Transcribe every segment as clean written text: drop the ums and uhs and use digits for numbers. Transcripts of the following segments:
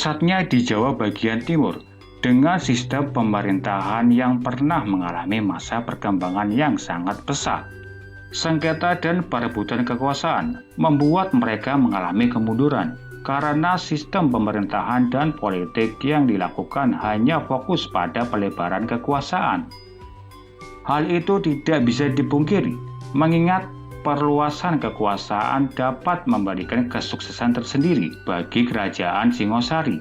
Pusatnya di Jawa bagian timur, dengan sistem pemerintahan yang pernah mengalami masa perkembangan yang sangat pesat. Sengketa dan perebutan kekuasaan membuat mereka mengalami kemunduran karena sistem pemerintahan dan politik yang dilakukan hanya fokus pada pelebaran kekuasaan. Hal itu tidak bisa dipungkiri, mengingat perluasan kekuasaan dapat memberikan kesuksesan tersendiri bagi kerajaan Singosari.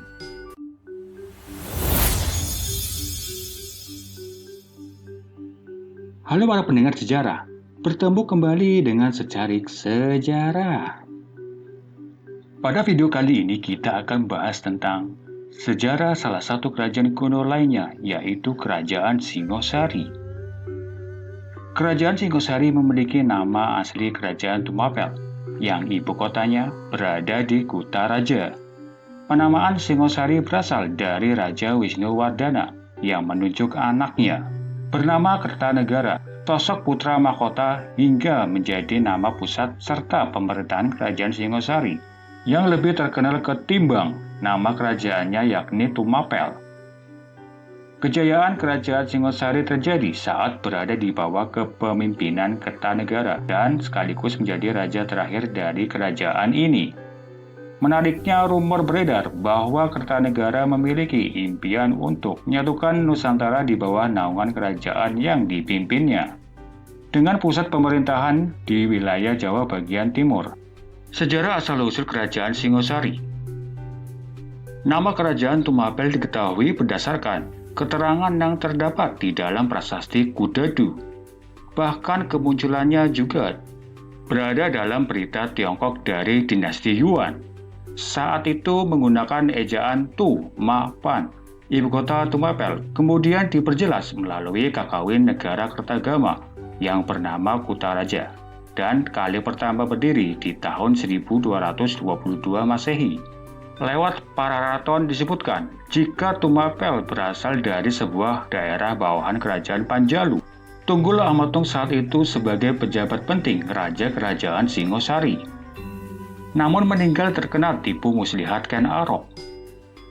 Halo para pendengar sejarah, bertemu kembali dengan Secarik Sejarah. Pada video kali ini kita akan bahas tentang sejarah salah satu kerajaan kuno lainnya, yaitu Kerajaan Singosari. Kerajaan Singosari memiliki nama asli Kerajaan Tumapel, yang ibu kotanya berada di Kutaraja. Penamaan Singosari berasal dari Raja Wisnuwardana yang menunjuk anaknya bernama Kertanegara, sosok putra mahkota hingga menjadi nama pusat serta pemerintahan Kerajaan Singosari, yang lebih terkenal ketimbang nama kerajaannya yakni Tumapel. Kejayaan Kerajaan Singosari terjadi saat berada di bawah kepemimpinan Kertanegara dan sekaligus menjadi raja terakhir dari kerajaan ini. Menariknya, rumor beredar bahwa Kertanegara memiliki impian untuk menyatukan Nusantara di bawah naungan kerajaan yang dipimpinnya, dengan pusat pemerintahan di wilayah Jawa bagian timur. Sejarah asal-usul Kerajaan Singosari. Nama Kerajaan Tumapel diketahui berdasarkan keterangan yang terdapat di dalam prasasti Kudadu. Bahkan kemunculannya juga berada dalam berita Tiongkok dari dinasti Yuan. Saat itu menggunakan ejaan Tu Ma Pan. Ibu kota Tumapel kemudian diperjelas melalui kakawin negara Kertagama yang bernama Kutaraja, dan kali pertama berdiri di tahun 1222 Masehi. Lewat Pararaton disebutkan jika Tumapel berasal dari sebuah daerah bawahan kerajaan Panjalu. Tunggul Amatung saat itu sebagai pejabat penting Raja Kerajaan Singosari. Namun meninggal terkena tipu muslihat Ken Arok.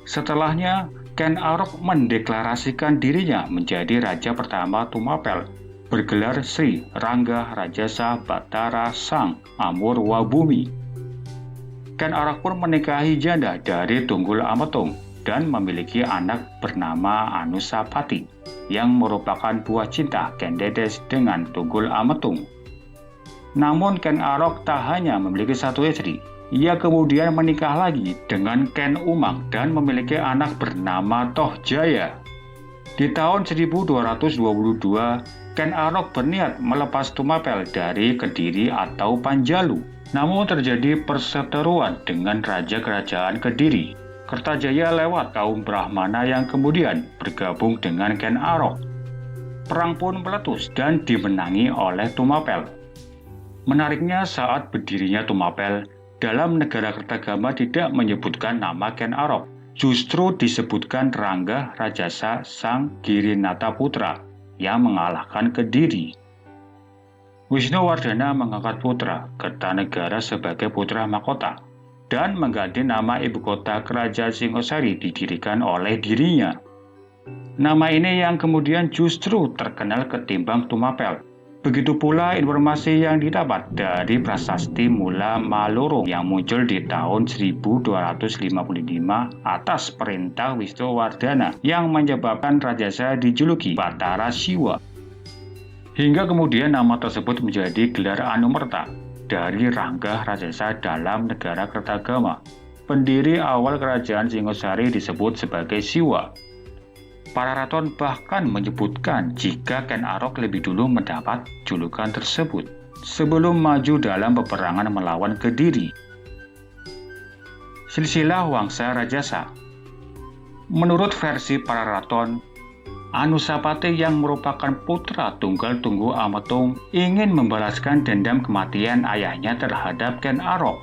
Setelahnya, Ken Arok mendeklarasikan dirinya menjadi raja pertama Tumapel, bergelar Sri Rangga Rajasa Batara Sang Amur Wabumi. Ken Arok pun menikahi janda dari Tunggul Amatung dan memiliki anak bernama Anusapati yang merupakan buah cinta Ken Dedes dengan Tunggul Amatung. Namun Ken Arok tak hanya memiliki satu istri, ia kemudian menikah lagi dengan Ken Umang dan memiliki anak bernama Toh Jaya. Di tahun 1222, Ken Arok berniat melepas Tumapel dari Kediri atau Panjalu. Namun terjadi perseteruan dengan Raja Kerajaan Kediri, Kertajaya, lewat kaum Brahmana yang kemudian bergabung dengan Ken Arok. Perang pun meletus dan dimenangi oleh Tumapel. Menariknya, saat berdirinya Tumapel, dalam negara Kertagama tidak menyebutkan nama Ken Arok, justru disebutkan Rangga Rajasa Sang Girinata Putra yang mengalahkan Kediri. Wisnuwardana mengangkat putra Kertanegara sebagai putra mahkota dan mengganti nama ibu kota Kerajaan Singosari didirikan oleh dirinya. Nama ini yang kemudian justru terkenal ketimbang Tumapel. Begitu pula informasi yang didapat dari prasasti Mula Maloro yang muncul di tahun 1255 atas perintah Wisnuwardana yang menyebabkan Rajasa dijuluki Batara Siwa. Hingga kemudian nama tersebut menjadi gelar anumerta dari Rangga Rajasa dalam negara Kertagama. Pendiri awal Kerajaan Singosari disebut sebagai Siwa. Pararaton bahkan menyebutkan jika Ken Arok lebih dulu mendapat julukan tersebut sebelum maju dalam peperangan melawan Kediri. Silsilah Wangsa Rajasa. Menurut versi Pararaton, Anusapati yang merupakan putra tunggal Tunggu Amatung ingin membalaskan dendam kematian ayahnya terhadap Ken Arok.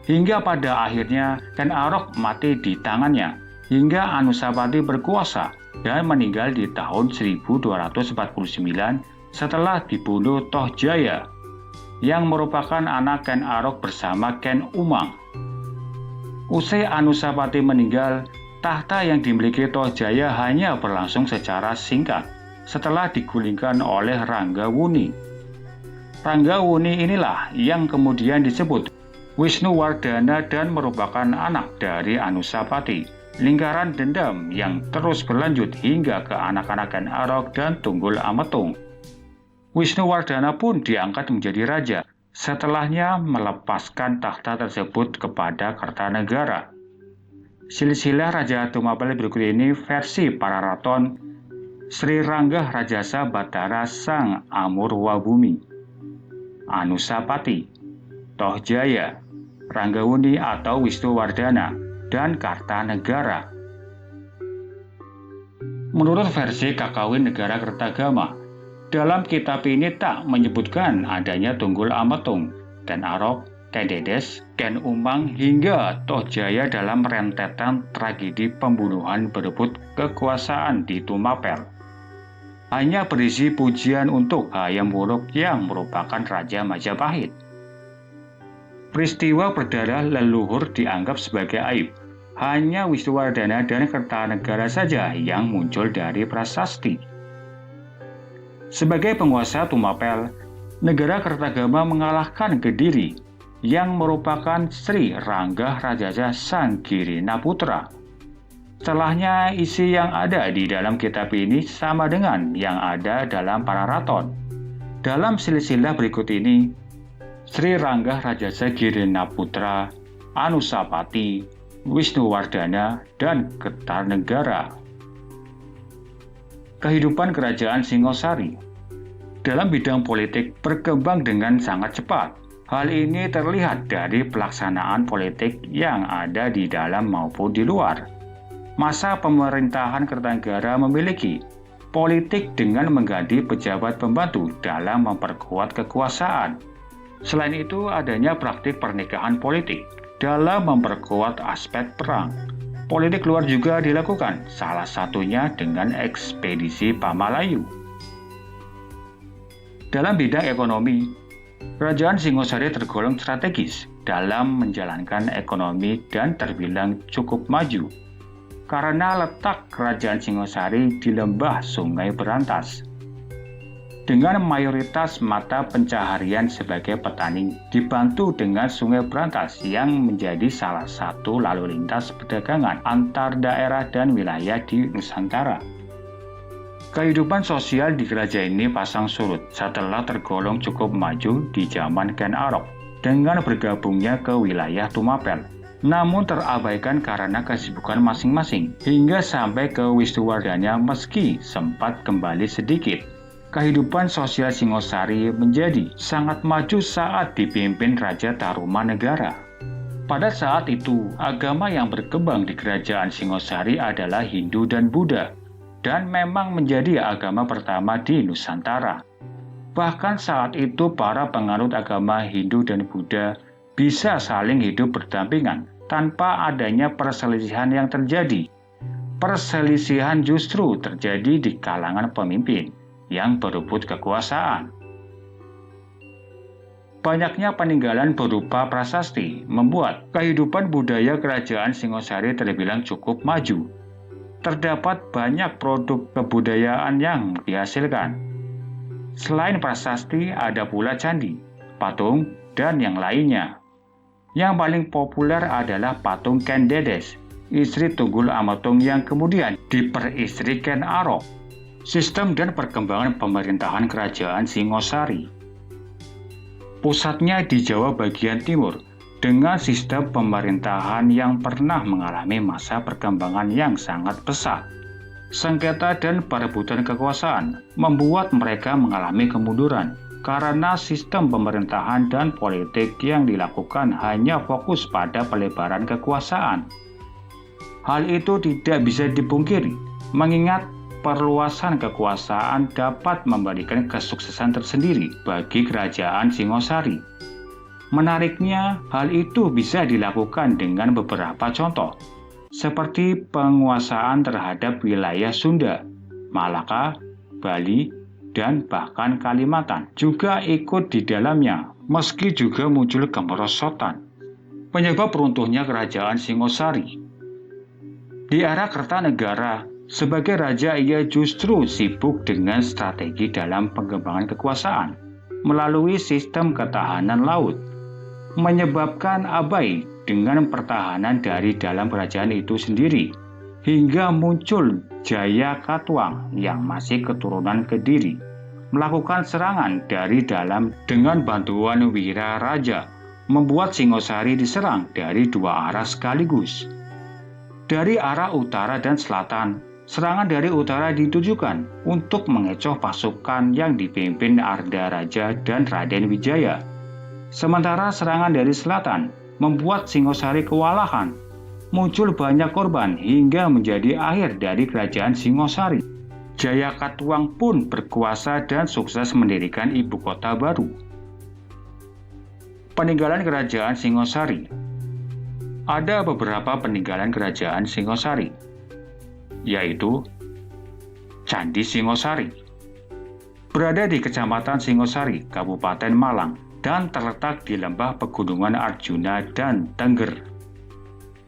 Hingga pada akhirnya Ken Arok mati di tangannya, hingga Anusapati berkuasa dan meninggal di tahun 1249 setelah dibunuh Toh Jaya, yang merupakan anak Ken Arok bersama Ken Umang. Usai Anusapati meninggal, tahta yang dimiliki Tohjaya hanya berlangsung secara singkat setelah digulingkan oleh Ranggawuni. Ranggawuni inilah yang kemudian disebut Wisnuwardana dan merupakan anak dari Anusapati. Lingkaran dendam yang terus berlanjut hingga ke anak-anak Ken Arok dan Tunggul Ametung. Wisnuwardana pun diangkat menjadi raja, setelahnya melepaskan tahta tersebut kepada Kertanegara. Silsilah Raja Tumapel berikut ini versi para raton Sri Ranggah Rajasa Batara Sang Amurwabumi, Anusapati, Tohjaya, Ranggawuni atau Wisnuwardana, dan Kartanegara. Menurut versi Kakawin Negara Kertagama, dalam kitab ini tak menyebutkan adanya Tunggul Ametung, Ken Arok, Ken Dedes, Ken Umang hingga Tohjaya dalam rentetan tragedi pembunuhan berebut kekuasaan di Tumapel. Hanya berisi pujian untuk Hayam Wuruk yang merupakan Raja Majapahit. Peristiwa berdarah leluhur dianggap sebagai aib. Hanya Wisnuwardana dan Kertanegara saja yang muncul dari prasasti. Sebagai penguasa Tumapel, negara Kertagama mengalahkan Kediri yang merupakan Sri Ranggah Rajasa Sang Girinaputra. Setelahnya, isi yang ada di dalam kitab ini sama dengan yang ada dalam para raton. Dalam silsilah berikut ini, Sri Ranggah Rajasa Girinaputra, Anusapati, Wisnuwardana, dan Kertanegara. Kehidupan Kerajaan Singosari dalam bidang politik berkembang dengan sangat cepat. Hal ini terlihat dari pelaksanaan politik yang ada di dalam maupun di luar. Masa pemerintahan Kertanegara memiliki politik dengan mengganti pejabat pembantu dalam memperkuat kekuasaan. Selain itu, adanya praktik pernikahan politik dalam memperkuat aspek perang. Politik luar juga dilakukan, salah satunya dengan ekspedisi Pamalayu. Dalam bidang ekonomi, Kerajaan Singosari tergolong strategis dalam menjalankan ekonomi dan terbilang cukup maju karena letak Kerajaan Singosari di lembah Sungai Berantas. Dengan mayoritas mata pencaharian sebagai petani dibantu dengan Sungai Berantas yang menjadi salah satu lalu lintas perdagangan antar daerah dan wilayah di Nusantara. Kehidupan sosial di kerajaan ini pasang surut setelah tergolong cukup maju di zaman Ken Arok dengan bergabungnya ke wilayah Tumapel. Namun terabaikan karena kesibukan masing-masing hingga sampai ke Wisnuwardana meski sempat kembali sedikit. Kehidupan sosial Singosari menjadi sangat maju saat dipimpin Raja Tarumanegara. Pada saat itu, agama yang berkembang di Kerajaan Singosari adalah Hindu dan Buddha, dan memang menjadi agama pertama di Nusantara. Bahkan saat itu para penganut agama Hindu dan Buddha bisa saling hidup berdampingan tanpa adanya perselisihan yang terjadi. Perselisihan justru terjadi di kalangan pemimpin yang berebut kekuasaan. Banyaknya peninggalan berupa prasasti membuat kehidupan budaya Kerajaan Singosari terbilang cukup maju. Terdapat banyak produk kebudayaan yang dihasilkan. Selain prasasti, ada pula candi, patung, dan yang lainnya. Yang paling populer adalah patung Ken Dedes, istri Tunggul Ametung yang kemudian diperistri Ken Arok. Sistem dan perkembangan pemerintahan Kerajaan Singosari. Pusatnya di Jawa bagian timur, dengan sistem pemerintahan yang pernah mengalami masa perkembangan yang sangat pesat. Sengketa dan perebutan kekuasaan membuat mereka mengalami kemunduran karena sistem pemerintahan dan politik yang dilakukan hanya fokus pada pelebaran kekuasaan. Hal itu tidak bisa dipungkiri, mengingat perluasan kekuasaan dapat memberikan kesuksesan tersendiri bagi Kerajaan Singosari. Menariknya, hal itu bisa dilakukan dengan beberapa contoh, seperti penguasaan terhadap wilayah Sunda, Malaka, Bali, dan bahkan Kalimantan juga ikut di dalamnya, meski juga muncul kemerosotan. Penyebab runtuhnya kerajaan Singosari. Di era Kertanegara, sebagai raja ia justru sibuk dengan strategi dalam pengembangan kekuasaan melalui sistem ketahanan laut, menyebabkan abai dengan pertahanan dari dalam kerajaan itu sendiri, hingga muncul Jayakatwang yang masih keturunan Kediri, melakukan serangan dari dalam dengan bantuan Wira Raja, membuat Singosari diserang dari dua arah sekaligus. Dari arah utara dan selatan, serangan dari utara ditujukan untuk mengecoh pasukan yang dipimpin Arda Raja dan Raden Wijaya. Sementara serangan dari selatan membuat Singosari kewalahan. Muncul banyak korban hingga menjadi akhir dari kerajaan Singosari. Jayakatwang pun berkuasa dan sukses mendirikan ibu kota baru. Peninggalan kerajaan Singosari. Ada beberapa peninggalan kerajaan Singosari, yaitu Candi Singosari. Berada di Kecamatan Singosari, Kabupaten Malang, dan terletak di lembah pegunungan Arjuna dan Tengger.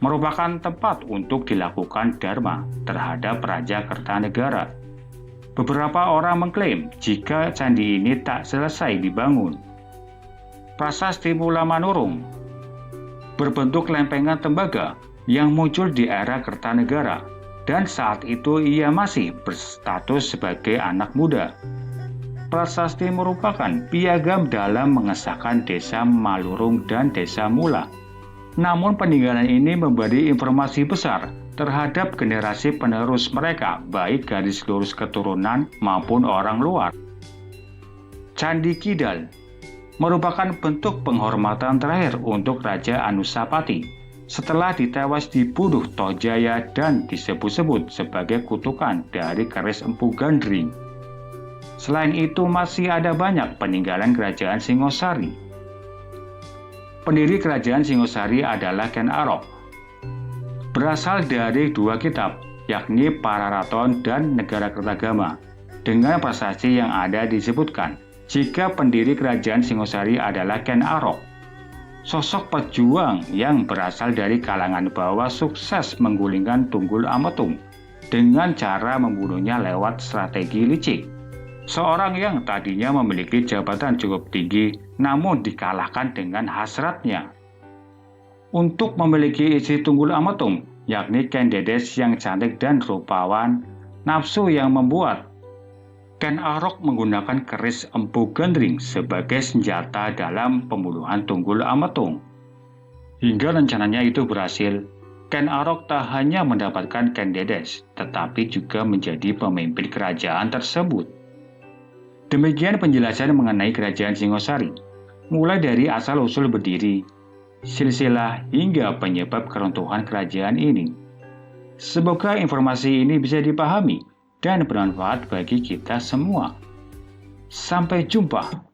Merupakan tempat untuk dilakukan dharma terhadap Raja Kertanegara. Beberapa orang mengklaim jika candi ini tak selesai dibangun. Prasasti Mula Manurung berbentuk lempengan tembaga yang muncul di era Kertanegara, dan saat itu ia masih berstatus sebagai anak muda. Prasasti merupakan piagam dalam mengesahkan desa Malurung dan desa Mula. Namun peninggalan ini memberi informasi besar terhadap generasi penerus mereka, baik garis lurus keturunan maupun orang luar. Candi Kidal merupakan bentuk penghormatan terakhir untuk Raja Anusapati setelah ditewas dibunuh Tojaya dan disebut-sebut sebagai kutukan dari keris Empu Gandring. Selain itu masih ada banyak peninggalan kerajaan Singosari. Pendiri kerajaan Singosari adalah Ken Arok. Berasal dari dua kitab, yakni Pararaton dan Negara Kertagama. Dengan prasasti yang ada disebutkan jika pendiri kerajaan Singosari adalah Ken Arok. Sosok pejuang yang berasal dari kalangan bawah sukses menggulingkan Tunggul Ametung dengan cara membunuhnya lewat strategi licik. Seorang yang tadinya memiliki jabatan cukup tinggi namun dikalahkan dengan hasratnya untuk memiliki istri Tunggul Ametung, yakni Ken Dedes yang cantik dan rupawan, nafsu yang membuat Ken Arok menggunakan keris Empu Gandring sebagai senjata dalam pembunuhan Tunggul Ametung. Hingga rencananya itu berhasil, Ken Arok tak hanya mendapatkan Ken Dedes, tetapi juga menjadi pemimpin kerajaan tersebut. Demikian penjelasan mengenai kerajaan Singosari, mulai dari asal-usul berdiri, silsilah hingga penyebab keruntuhan kerajaan ini. Semoga informasi ini bisa dipahami dan bermanfaat bagi kita semua. Sampai jumpa.